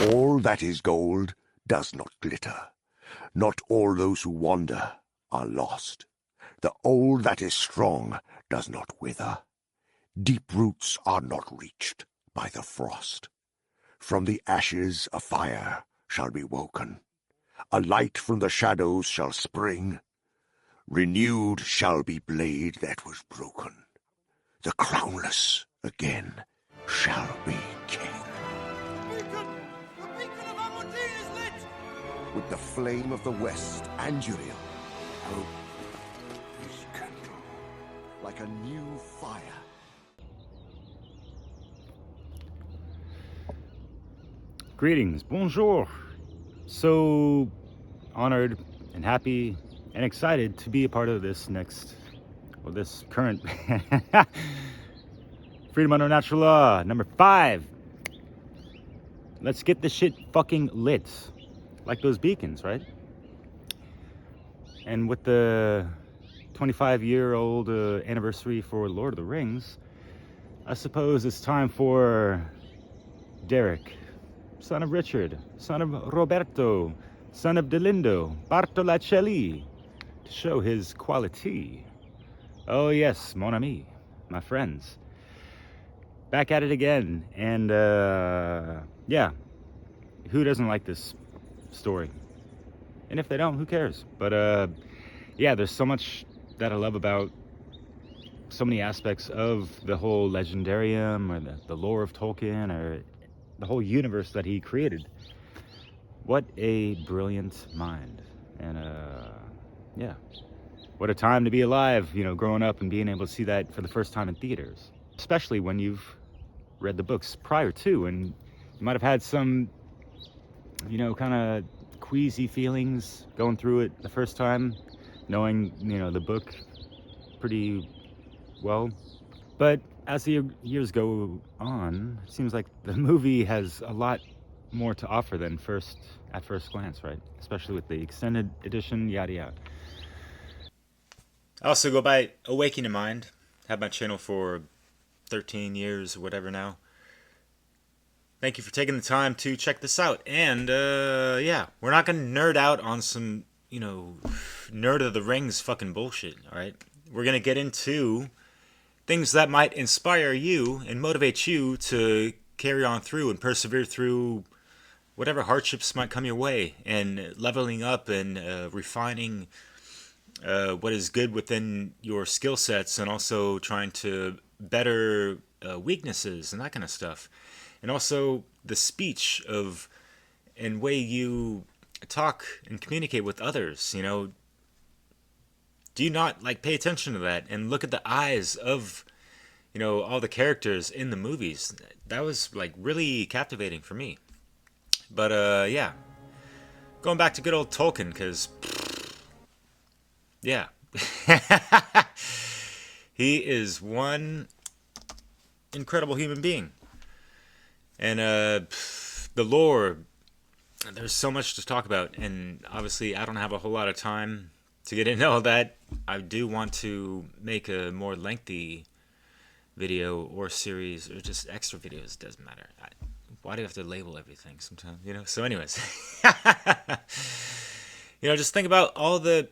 All that is gold does not glitter. Not all those who wander are lost. The old that is strong does not wither. Deep roots are not reached by the frost. From the ashes a fire shall be woken. A light from the shadows shall spring. Renewed shall be blade that was broken. The crownless again shall be king. The beacon of Aberdeen is lit! With the flame of the west and Uriel, hope is kindled like a new fire. Greetings, bonjour. So honored and happy and excited to be a part of this this current Freedom Under Natural Law number 5. Let's get this shit fucking lit, like those beacons, right? And with the 25-year-old anniversary for Lord of the Rings, I suppose it's time for Derek, son of Richard, son of Roberto, son of Delindo, Bartolacelli, to show his quality. Oh yes, mon ami, my friends. Back at it again, and yeah, who doesn't like this story? And if they don't, who cares? But yeah, there's so much that I love about so many aspects of the whole Legendarium, or the lore of Tolkien, or the whole universe that he created. What a brilliant mind. And yeah, what a time to be alive, you know, growing up and being able to see that for the first time in theaters, especially when you've read the books prior to, and you might have had some, you know, kind of queasy feelings going through it the first time, knowing, you know, the book pretty well. But as the years go on, it seems like the movie has a lot more to offer than at first glance, right? Especially with the extended edition, yada yada. I also go by Awakening Mind. Have my channel for 13 years or whatever now. Thank you for taking the time to check this out. And yeah, we're not gonna nerd out on some, you know, Nerd of the Rings fucking bullshit, alright? We're gonna get into things that might inspire you and motivate you to carry on through and persevere through whatever hardships might come your way, and leveling up and refining what is good within your skill sets, and also trying to better weaknesses and that kind of stuff. And also the speech of and way you talk and communicate with others, you know. Do you not like pay attention to that and look at the eyes of, you know, all the characters in the movies? That was like really captivating for me. But yeah, going back to good old Tolkien, because yeah, he is one incredible human being. And the lore, there's so much to talk about, and obviously I don't have a whole lot of time to get into all that. I do want to make a more lengthy video or series, or just extra videos, doesn't matter. Why do you have to label everything sometimes, you know? So anyways, you know, just think about all the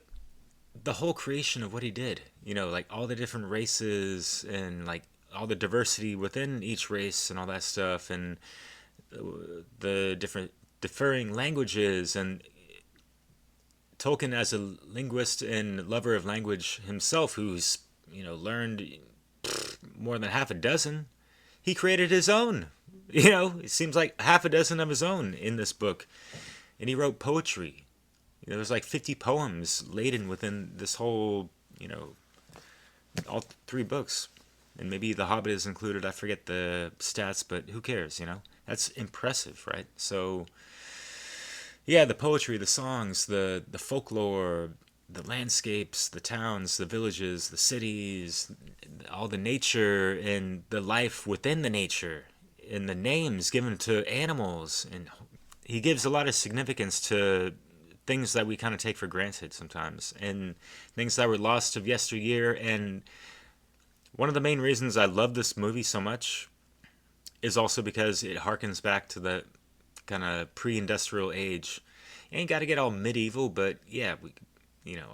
whole creation of what he did, you know, like all the different races, and like all the diversity within each race and all that stuff, and the different differing languages. And Tolkien, as a linguist and lover of language himself, who's, you know, learned more than half a dozen, he created his own. You know, it seems like half a dozen of his own in this book. And he wrote poetry. You know, there's like 50 poems laden within this whole, you know, all 3 books. And maybe The Hobbit is included. I forget the stats, but who cares, you know? That's impressive, right? So yeah, the poetry, the songs, the folklore, the landscapes, the towns, the villages, the cities, all the nature and the life within the nature, and the names given to animals. And he gives a lot of significance to things that we kind of take for granted sometimes, and things that were lost of yesteryear. And one of the main reasons I love this movie so much is also because it harkens back to the kind of pre-industrial age. Ain't got to get all medieval, but yeah,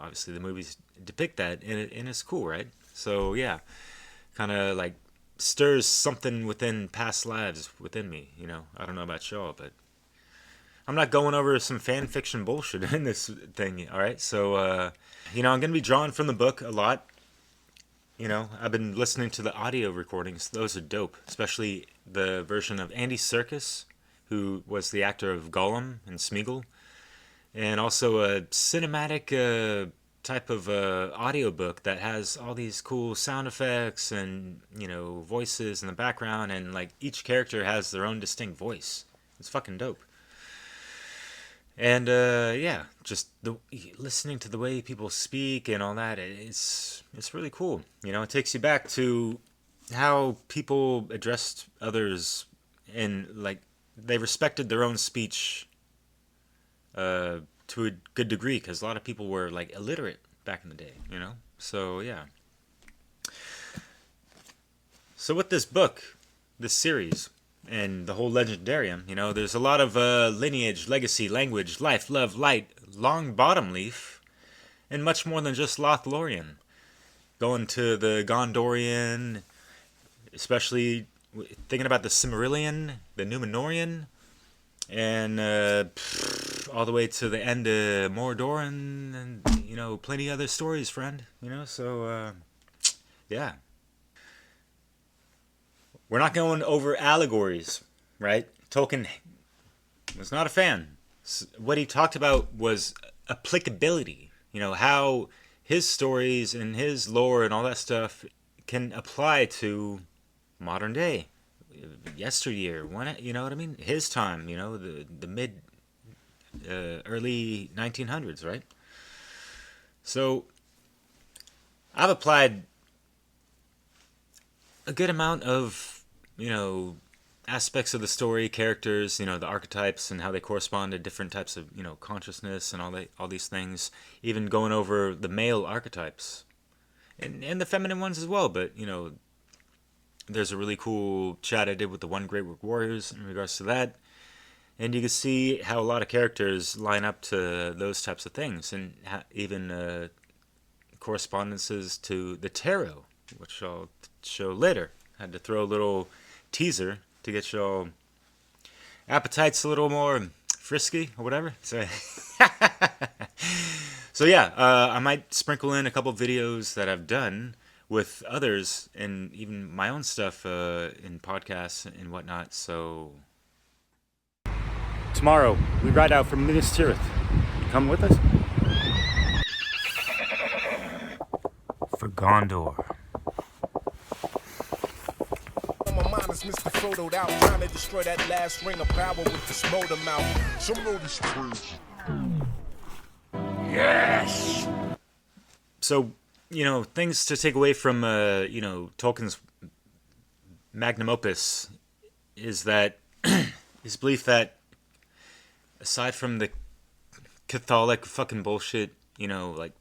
obviously the movies depict that, and it's cool, right? So yeah, kind of like stirs something within past lives within me. I don't know about y'all, but I'm not going over some fan fiction bullshit in this thing. All right, so I'm gonna be drawing from the book a lot. I've been listening to the audio recordings. Those are dope, especially the version of Andy Serkis, who was the actor of Gollum and Smeagol, and also a cinematic type of audiobook that has all these cool sound effects and voices in the background, and like each character has their own distinct voice. It's fucking dope. And yeah, just listening to the way people speak and all that, it's really cool. It takes you back to how people addressed others, and like they respected their own speech to a good degree, because a lot of people were like illiterate back in the day. So yeah. So with this book, this series, and the whole Legendarium, there's a lot of lineage, legacy, language, life, love, light, long bottom leaf, and much more than just Lothlorien. Going to the Gondorian, especially thinking about the Silmarillion, the Númenórean, and all the way to the end of Mordor, and plenty other stories, friend. So yeah. We're not going over allegories, right? Tolkien was not a fan. What he talked about was applicability. How his stories and his lore and all that stuff can apply to modern day, yesteryear. You know what I mean? His time. The mid, early 1900s, right? So I've applied a good amount of aspects of the story, characters, the archetypes and how they correspond to different types of, consciousness and all these things, even going over the male archetypes and the feminine ones as well. But, there's a really cool chat I did with the One Great Warriors in regards to that. And you can see how a lot of characters line up to those types of things, and even correspondences to the tarot, which I'll show later. I had to throw a little teaser to get y'all appetites a little more frisky or whatever. So, so yeah, I might sprinkle in a couple videos that I've done with others, and even my own stuff in podcasts and whatnot. So tomorrow we ride out from Minas Tirith. Come with us for Gondor. My mind is Mr. Frodo'd out, trying to destroy that last ring of power with this motor mouth. Some know this crazy. Yes! So, things to take away from, Tolkien's magnum opus is that his belief that aside from the Catholic fucking bullshit, like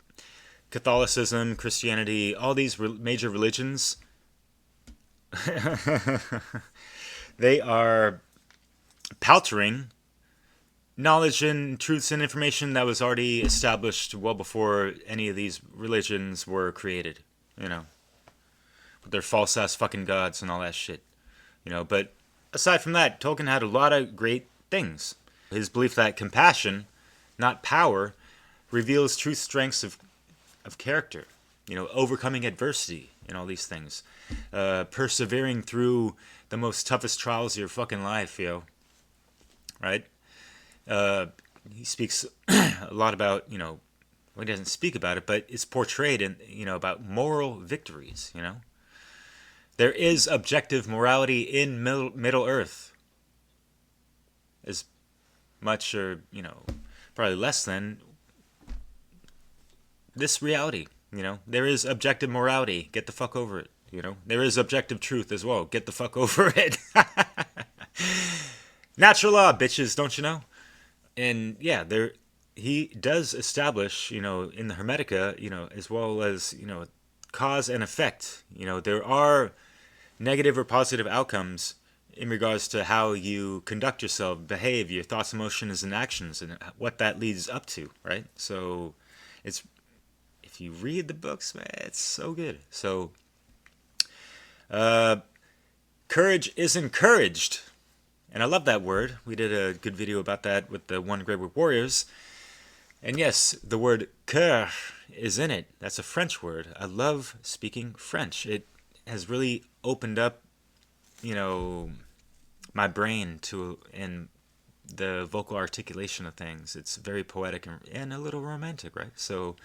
Catholicism, Christianity, all these major religions, they are paltering knowledge and truths and information that was already established well before any of these religions were created, with their false ass fucking gods and all that shit, But aside from that, Tolkien had a lot of great things. His belief that compassion, not power, reveals true strengths of character, overcoming adversity and all these things, persevering through the most toughest trials of your fucking life, right? He speaks a lot about, well, he doesn't speak about it, but it's portrayed in, about moral victories, There is objective morality in Middle Earth. As much or, probably less than this reality, There is objective morality. Get the fuck over it, There is objective truth as well. Get the fuck over it. Natural law, bitches, don't you know? And yeah, he does establish, in the Hermetica, as well as, cause and effect. There are negative or positive outcomes in regards to how you conduct yourself, behave, your thoughts, emotions, and actions, and what that leads up to, right? So it's, if you read the books, man, it's so good. So courage is encouraged, and I love that word. We did a good video about that with the One Grey Wood Warriors. And yes, the word cœur is in it. That's a French word. I love speaking French. It has really opened up, you know, my brain to in the vocal articulation of things. It's very poetic and a little romantic, right? So,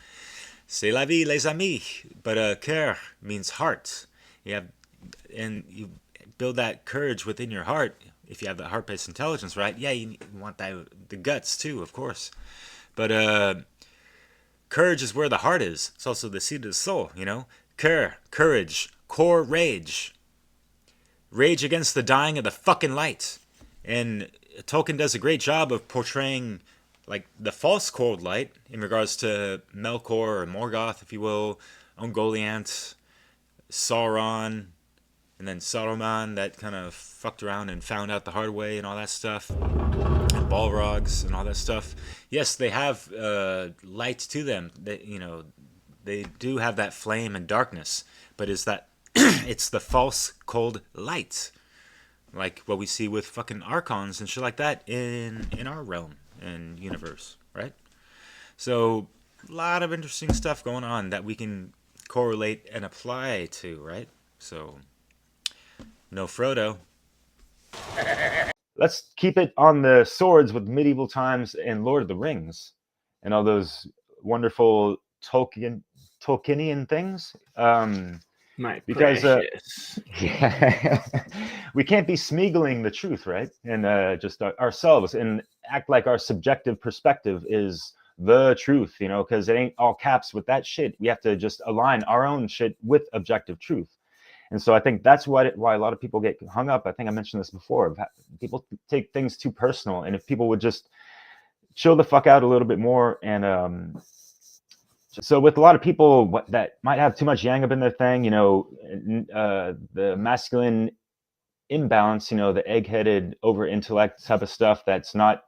c'est la vie, les amis. But cœur means heart. And you build that courage within your heart. If you have that heart-based intelligence, right? Yeah, you want the guts too, of course. But courage is where the heart is. It's also the seat of the soul, you know? Cœur, courage, core rage. Rage against the dying of the fucking light. And Tolkien does a great job of portraying like the false cold light in regards to Melkor or Morgoth, if you will, Ungoliant, Sauron, and then Saruman that kind of fucked around and found out the hard way and all that stuff. And Balrogs and all that stuff. Yes, they have light to them. They, you know, they do have that flame and darkness, but is that it's the false cold light, like what we see with fucking archons and shit like that in our realm and universe, right? So a lot of interesting stuff going on that we can correlate and apply to, right? So no Frodo. Let's keep it on the swords with medieval times and Lord of the Rings and all those wonderful Tolkienian things. Because yeah, we can't be smeagling the truth, right? And just ourselves and act like our subjective perspective is the truth, you know, because it ain't all caps with that shit. We have to just align our own shit with objective truth. And so I think that's why a lot of people get hung up. I think I mentioned this before. People take things too personal. And if people would just chill the fuck out a little bit more. And so with a lot of people that might have too much yang up in their thing, you know, the masculine imbalance, you know, the egg-headed over-intellect type of stuff that's not,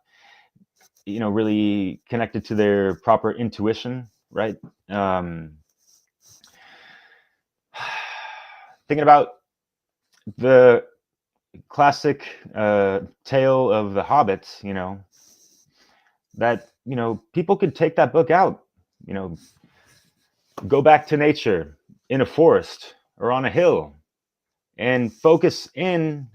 you know, really connected to their proper intuition, right? Thinking about the classic tale of the Hobbit, you know, that, you know, people could take that book out, you know, go back to nature in a forest or on a hill and focus in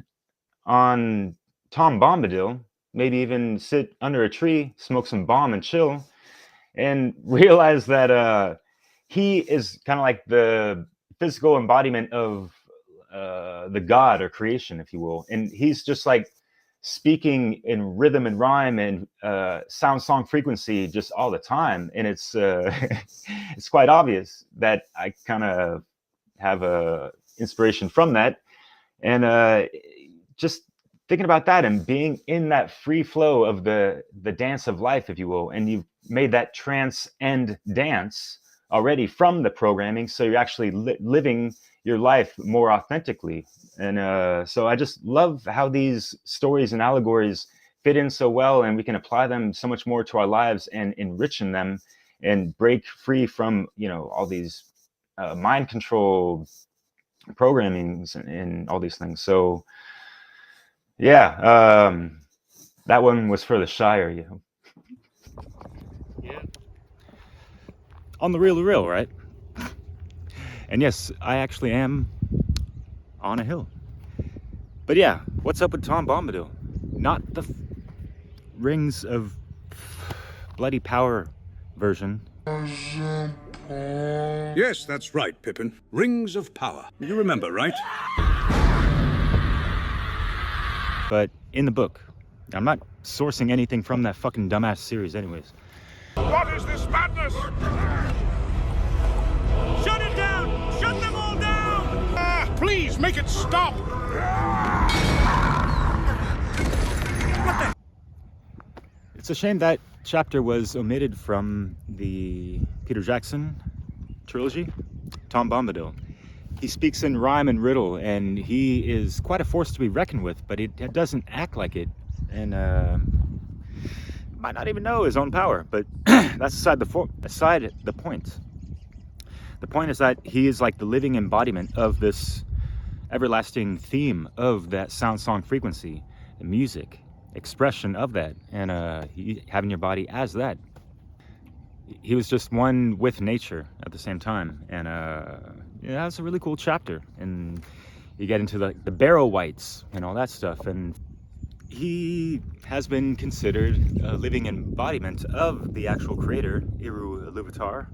on Tom Bombadil, maybe even sit under a tree, smoke some bomb and chill, and realize that he is kind of like the physical embodiment of the god or creation, if you will. And he's just like speaking in rhythm and rhyme and sound song frequency just all the time. And it's it's quite obvious that I kind of have a inspiration from that. And just thinking about that and being in that free flow of the dance of life, if you will, and you've made that trance and dance already from the programming, so you're actually living your life more authentically. And so I just love how these stories and allegories fit in so well, and we can apply them so much more to our lives and enrichen them and break free from, you know, all these mind control programmings and all these things. So yeah, that one was for the Shire, you know. Yeah. On the real, right? And yes, I actually am on a hill. But yeah, what's up with Tom Bombadil? Not the Rings of Bloody Power version. Yes, that's right, Pippin. Rings of Power. You remember, right? But in the book. I'm not sourcing anything from that fucking dumbass series anyways. What is this madness? Shut it down! Shut them all down! Please make it stop! It's a shame that chapter was omitted from the Peter Jackson trilogy, Tom Bombadil. he speaks in rhyme and riddle, and he is quite a force to be reckoned with, but it doesn't act like it, and might not even know his own power. But that's aside the point. The point is that he is like the living embodiment of this everlasting theme of that sound song frequency, the music, expression of that, and having your body as that. He was just one with nature at the same time, and yeah, that's a really cool chapter. And you get into the barrow whites and all that stuff, and he has been considered a living embodiment of the actual creator, Iru Ilúvatar.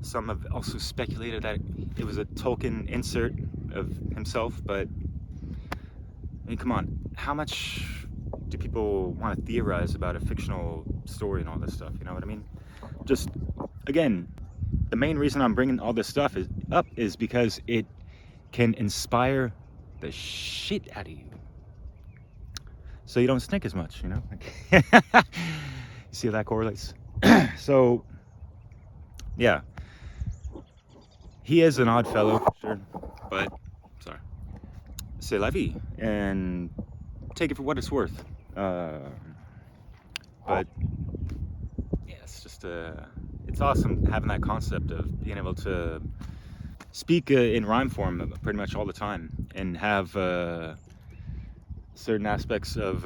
Some have also speculated that it was a Tolkien insert of himself, but I mean, come on, how much do people want to theorize about a fictional story and all this stuff? You know what I mean? Just, again, the main reason I'm bringing all this stuff up is because it can inspire the shit out of you, so you don't stink as much, you know? You see how that correlates? So, yeah. He is an odd fellow, for sure, but, sorry. C'est la vie, and take it for what it's worth. But, yeah, it's just, it's awesome having that concept of being able to speak in rhyme form pretty much all the time, and have certain aspects of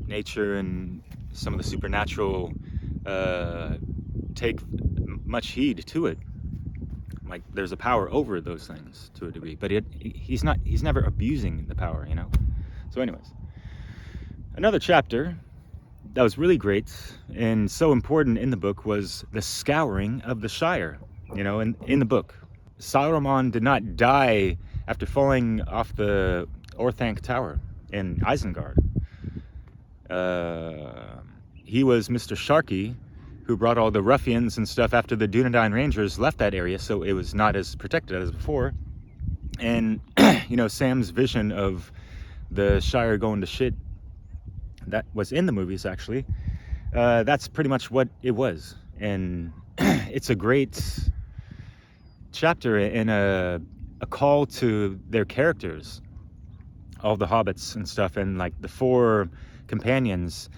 nature and some of the supernatural take much heed to it. Like, there's a power over those things to a degree, but he's never abusing the power, you know? So anyways, another chapter that was really great and so important in the book was the scouring of the Shire, you know, in the book. Saruman did not die after falling off the Orthanc Tower in Isengard. He was Mr. Sharkey, who brought all the ruffians and stuff after the Dunedain Rangers left that area, so it was not as protected as before. And, you know, Sam's vision of the Shire going to shit, that was in the movies, actually. That's pretty much what it was. And it's a great chapter and a call to their characters, all the hobbits and stuff, and like the 4 companions,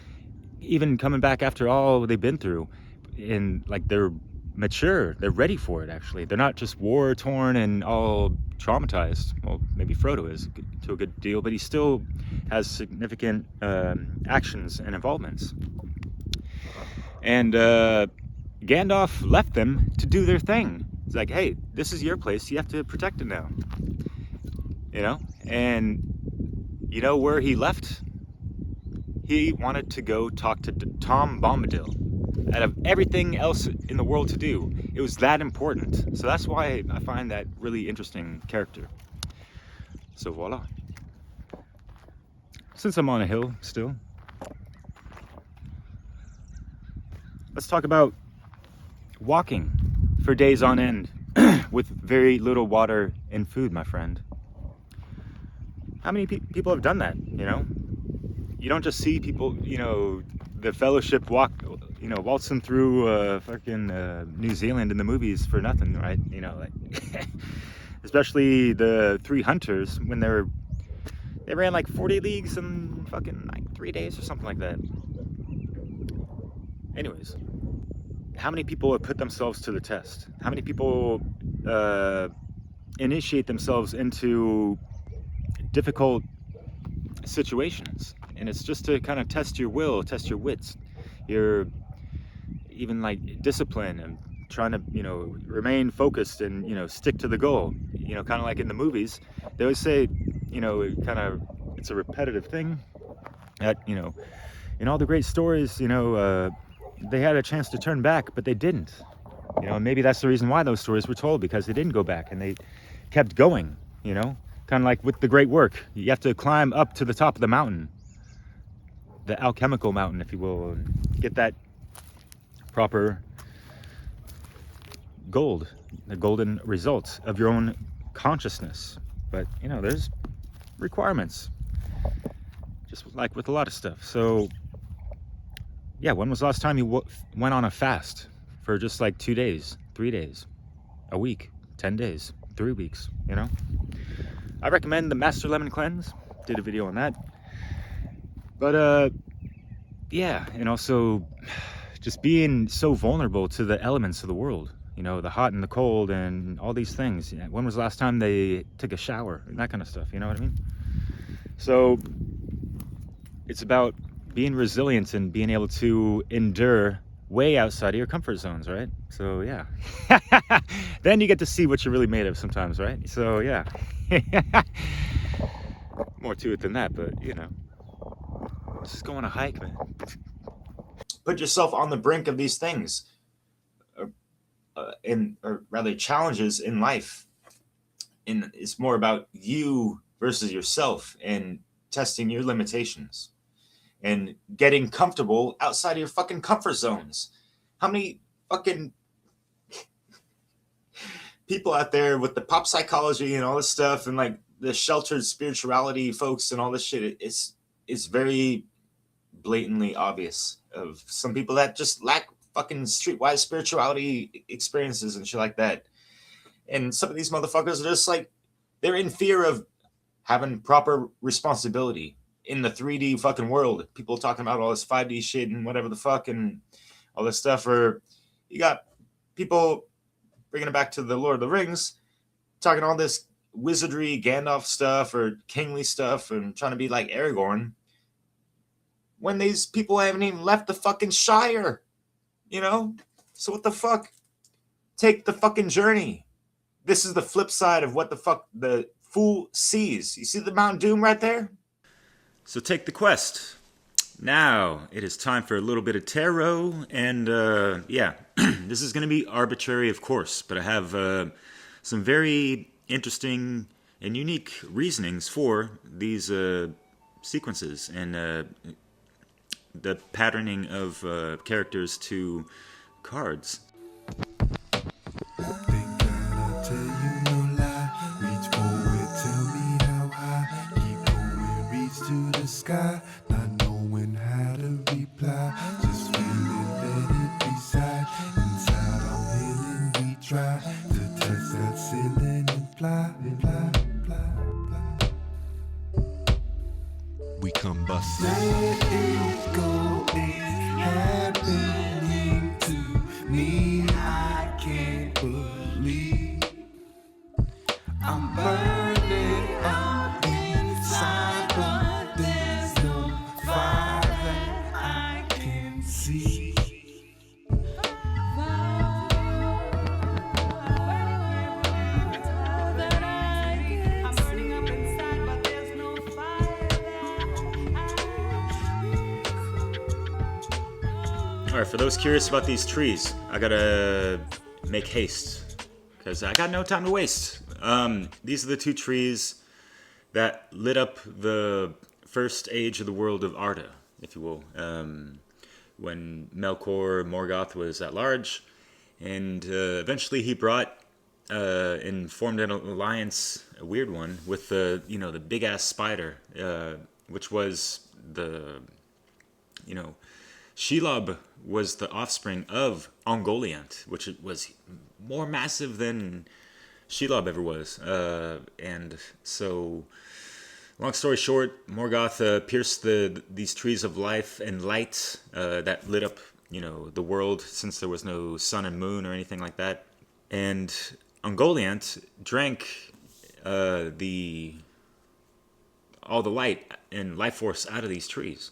even coming back after all they've been through, and like they're mature, they're ready for it. Actually, they're not just war torn and all traumatized. Well, maybe Frodo is to a good deal, but he still has significant actions and involvements. And Gandalf left them to do their thing. It's like, hey, this is your place, you have to protect it now, you know. And you know where he left? He wanted to go talk to Tom Bombadil. Out of everything else in the world to do, it was that important. So that's why I find that really interesting character. So voila. Since I'm on a hill still, let's talk about walking for days on end with very little water and food, my friend. How many people have done that, you know? You don't just see people, you know, the Fellowship walk, you know, waltzing through fucking New Zealand in the movies for nothing, right? You know, like, especially the 3 hunters, when they ran like 40 leagues in fucking like 3 days or something like that. Anyways, how many people have put themselves to the test? How many people initiate themselves into difficult situations? And it's just to kind of test your will, test your wits, your even like discipline, and trying to, you know, remain focused and, you know, stick to the goal. You know, kind of like in the movies, they always say, you know, it's a repetitive thing that, you know, in all the great stories, you know, they had a chance to turn back, but they didn't. You know, and maybe that's the reason why those stories were told, because they didn't go back and they kept going, you know, kind of like with the great work. You have to climb up to the top of the mountain, the alchemical mountain, if you will, and get that proper gold, the golden results of your own consciousness. But, you know, there's requirements, just like with a lot of stuff. So, yeah, when was the last time you went on a fast for just like 2 days, 3 days, a week, 10 days, 3 weeks, you know? I recommend the Master Lemon Cleanse. Did a video on that. But, yeah, and also just being so vulnerable to the elements of the world. You know, the hot and the cold and all these things. When was the last time they took a shower and that kind of stuff, you know what I mean? So it's about being resilient and being able to endure way outside of your comfort zones, right? So yeah. Then you get to see what you're really made of sometimes, right? So yeah. More to it than that, but you know. Just go on a hike, man. Put yourself on the brink of these things, or rather challenges in life. And it's more about you versus yourself and testing your limitations and getting comfortable outside of your fucking comfort zones. How many fucking people out there with the pop psychology and all this stuff and like the sheltered spirituality folks and all this shit, it's very blatantly obvious of some people that just lack fucking streetwise spirituality experiences and shit like that. And some of these motherfuckers are just like, they're in fear of having proper responsibility in the 3D fucking world. People talking about all this 5D shit and whatever the fuck and all this stuff. Or you got people bringing it back to the Lord of the Rings, talking all this wizardry Gandalf stuff or kingly stuff and trying to be like Aragorn, when these people haven't even left the fucking Shire, you know? So what the fuck? Take the fucking journey. This is the flip side of what the fuck the fool sees. You see the Mount Doom right there? So take the quest. Now, it is time for a little bit of tarot, and yeah, this is going to be arbitrary, of course, but I have some very interesting and unique reasonings for these sequences and the patterning of characters to cards. Sky, not knowing how to reply, just feeling let it reside. Inside I'm healing, we try to touch that ceiling and fly, fly, fly, fly. We come busting. Let it go, it's happening to me. I can't believe I'm burning up inside, but there's no fire that I can see. I'm burning up inside, but there's no fire All right, for those curious about these trees, I gotta make haste because I got no time to waste. These are the two trees that lit up the first age of the world of Arda, if you will, when Melkor Morgoth was at large, and eventually he brought and formed an alliance, a weird one, with the the big ass spider, which was the Shelob was the offspring of Ungoliant, which was more massive than Shelob ever was, and so. Long story short, Morgoth pierced these trees of life and light that lit up, the world since there was no sun and moon or anything like that. And Ungoliant drank all the light and life force out of these trees.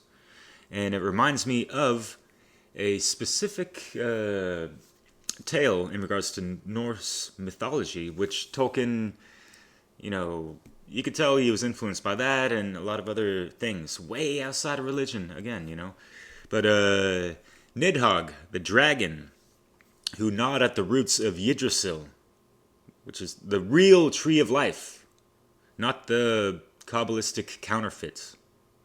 And it reminds me of a specific tale in regards to Norse mythology, which Tolkien, you could tell he was influenced by that and a lot of other things, way outside of religion, again, But Nidhogg, the dragon, who gnawed at the roots of Yggdrasil, which is the real tree of life, not the Kabbalistic counterfeit.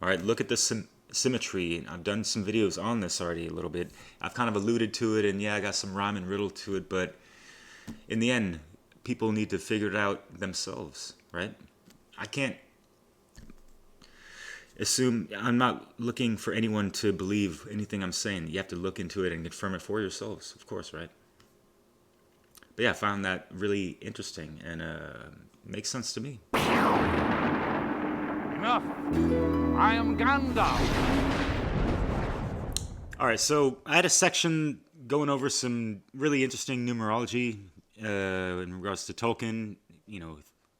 All right, look at the symmetry. I've done some videos on this already a little bit. I've kind of alluded to it, and yeah, I got some rhyme and riddle to it, but in the end, people need to figure it out themselves, right? I can't assume, I'm not looking for anyone to believe anything I'm saying. You have to look into it and confirm it for yourselves, of course, right? But yeah, I found that really interesting and makes sense to me. Enough. I am Gandalf. All right, so I had a section going over some really interesting numerology in regards to Tolkien. You know,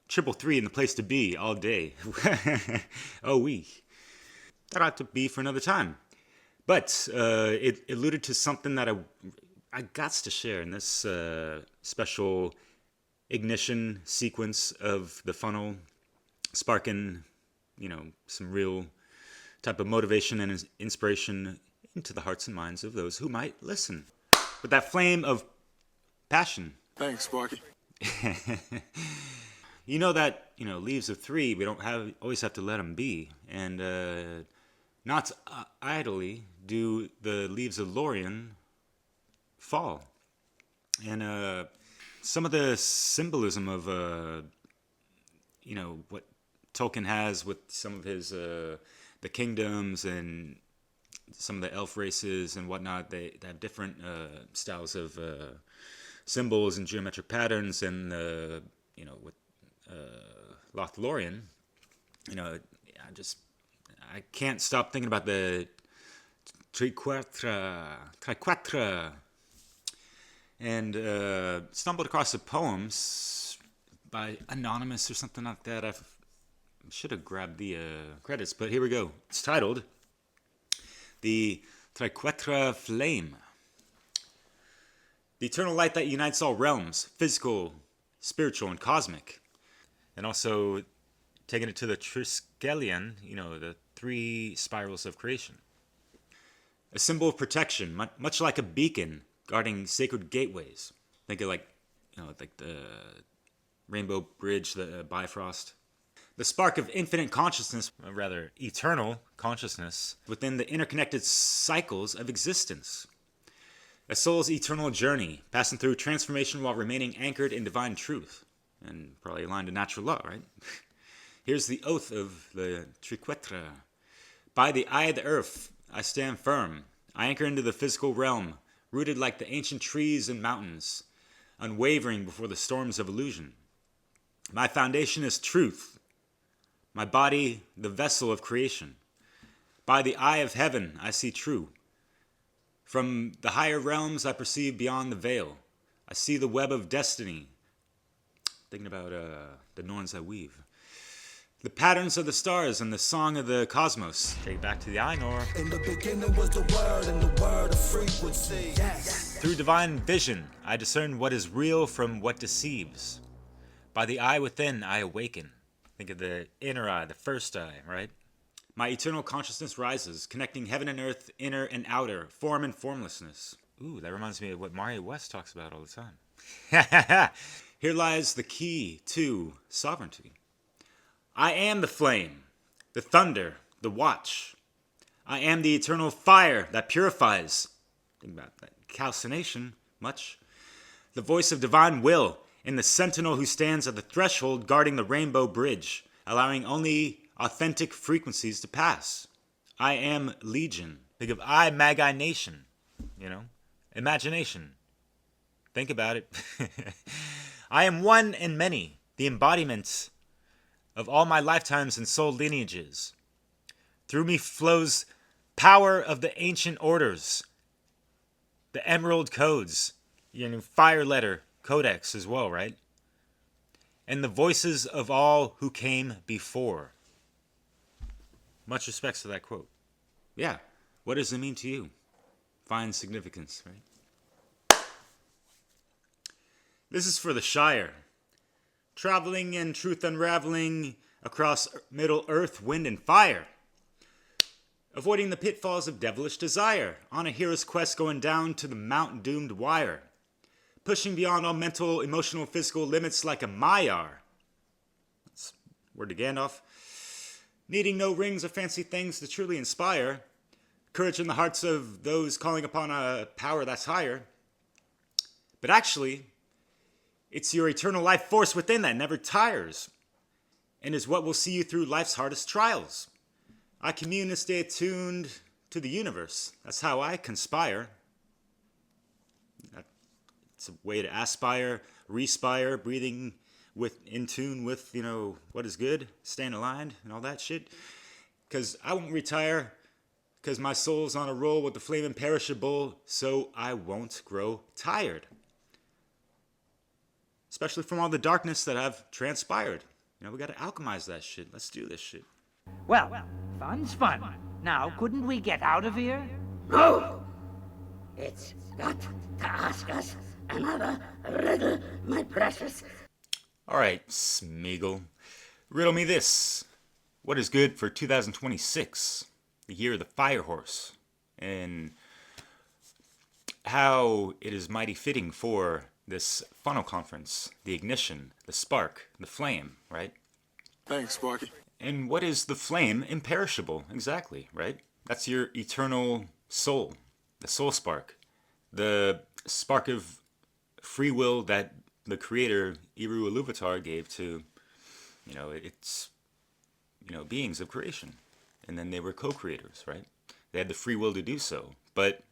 333 in the place to be all day. Oh, that ought to be for another time. But it alluded to something that I got to share in this special ignition sequence of the funnel, sparking, you know, some real type of motivation and inspiration into the hearts and minds of those who might listen. With that flame of passion. Thanks, Sparky. You know that, you know, leaves of three, we don't always have to let them be. And not idly do the leaves of Lorien fall. And some of the symbolism of, you know, what Tolkien has with some of his, the kingdoms and some of the elf races and whatnot, they have different styles of symbols and geometric patterns. And, you know, with LoTR, you know, I can't stop thinking about the triquetra, and stumbled across the poems by Anonymous or something like that. I should have grabbed the credits, but here we go. It's titled The Triquetra Flame. The eternal light that unites all realms, physical, spiritual, and cosmic. And also taking it to the Triskelion, you know, the three spirals of creation. A symbol of protection, much like a beacon guarding sacred gateways. Think of like, you know, like the Rainbow Bridge, the Bifrost. The spark of infinite consciousness, or rather eternal consciousness, within the interconnected cycles of existence. A soul's eternal journey, passing through transformation while remaining anchored in divine truth. And probably aligned to natural law, right? Here's the oath of the triquetra. By the eye of the earth, I stand firm. I anchor into the physical realm, rooted like the ancient trees and mountains, unwavering before the storms of illusion. My foundation is truth. My body, the vessel of creation. By the eye of heaven, I see true. From the higher realms, I perceive beyond the veil. I see the web of destiny. Thinking about the Norns that weave. The patterns of the stars and the song of the cosmos. Take it back to the Ainur. In the beginning was the word, and the word of frequency. Yes. Through divine vision, I discern what is real from what deceives. By the eye within, I awaken. Think of the inner eye, the first eye, right? My eternal consciousness rises, connecting heaven and earth, inner and outer, form and formlessness. Ooh, that reminds me of what Mario West talks about all the time. Here lies the key to sovereignty. I am the flame, the thunder, the watch. I am the eternal fire that purifies. Think about that calcination much. The voice of divine will, and the sentinel who stands at the threshold guarding the rainbow bridge, allowing only authentic frequencies to pass. I am legion. Think of I, Magi Nation. You know, imagination. Think about it. I am one and many, the embodiment of all my lifetimes and soul lineages. Through me flows power of the ancient orders, the emerald codes, you know, fire letter codex as well, right? And the voices of all who came before. Much respects to that quote. Yeah, what does it mean to you? Find significance, right? This is for the Shire. Traveling and truth unraveling across Middle Earth, wind and fire. Avoiding the pitfalls of devilish desire. On a hero's quest going down to the mount-doomed wire. Pushing beyond all mental, emotional, physical limits like a Maiar. That's word to Gandalf. Needing no rings or fancy things to truly inspire. Courage in the hearts of those calling upon a power that's higher. But actually, it's your eternal life force within that never tires, and is what will see you through life's hardest trials. I commune and stay attuned to the universe. That's how I conspire. That It's a way to aspire, respire, breathing in tune with, what is good, staying aligned and all that shit. Because I won't retire, because my soul's on a roll with the Flame Imperishable, so I won't grow tired. Especially from all the darkness that I've transpired. We gotta alchemize that shit. Let's do this shit. Well, fun's fun. Now, couldn't we get out of here? No! It's got to ask us another riddle, my precious. Alright, Smeagol. Riddle me this. What is good for 2026? The year of the Fire Horse. And how it is mighty fitting for this funnel conference. The ignition, the spark, the flame, right? Thanks, Sparky. And what is the flame imperishable? Exactly, right? That's your eternal soul. The soul spark. The spark of free will that the creator, Eru Iluvatar, gave to, its, beings of creation. And then they were co-creators, right? They had the free will to do so. But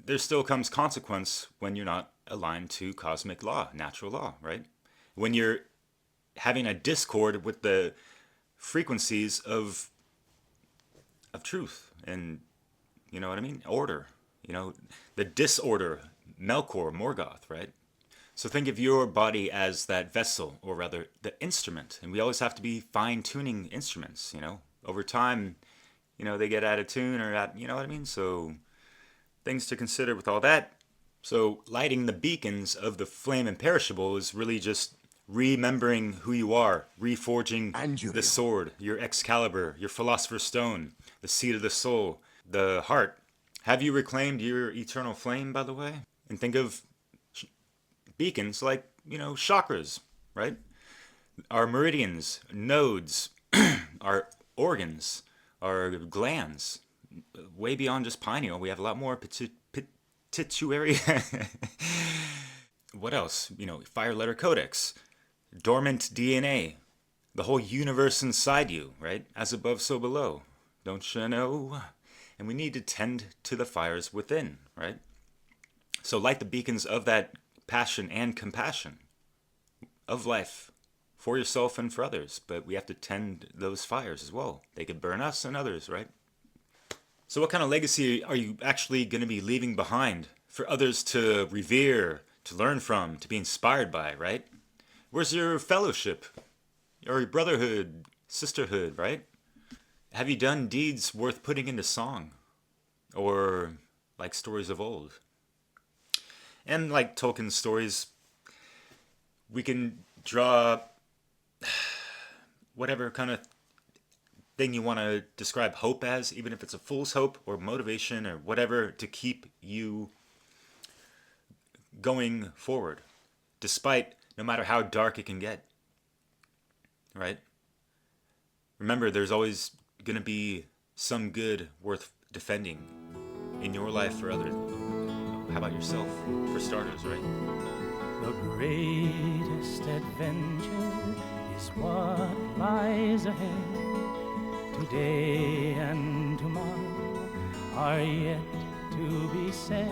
there still comes consequence when you're not aligned to cosmic law, natural law, right? When you're having a discord with the frequencies of truth and, you know what I mean? Order, the disorder, Melkor, Morgoth, right? So think of your body as that vessel, or rather the instrument. And we always have to be fine-tuning instruments, Over time, they get out of tune or you know what I mean? So things to consider with all that. So lighting the beacons of the Flame Imperishable is really just remembering who you are, reforging the sword, your Excalibur, your Philosopher's Stone, the seed of the soul, the heart. Have you reclaimed your eternal flame, by the way? And think of beacons like, chakras, right? Our meridians, nodes, our organs, our glands, way beyond just pineal. We have a lot more pituitary. What else? Fire letter codex, dormant DNA, the whole universe inside you, right? As above, so below. Don't you know? And we need to tend to the fires within, right? So light the beacons of that passion and compassion of life for yourself and for others. But we have to tend those fires as well. They could burn us and others, right? So what kind of legacy are you actually going to be leaving behind for others to revere, to learn from, to be inspired by, right? Where's your fellowship? Or your brotherhood, sisterhood, right? Have you done deeds worth putting into song? Or like stories of old? And like Tolkien's stories, we can draw whatever kind of thing you want to describe hope as, even if it's a fool's hope or motivation or whatever, to keep you going forward, despite no matter how dark it can get, right? Remember, there's always going to be some good worth defending in your life or others. How about yourself, for starters, right? The greatest adventure is what lies ahead. Today and tomorrow are yet to be said.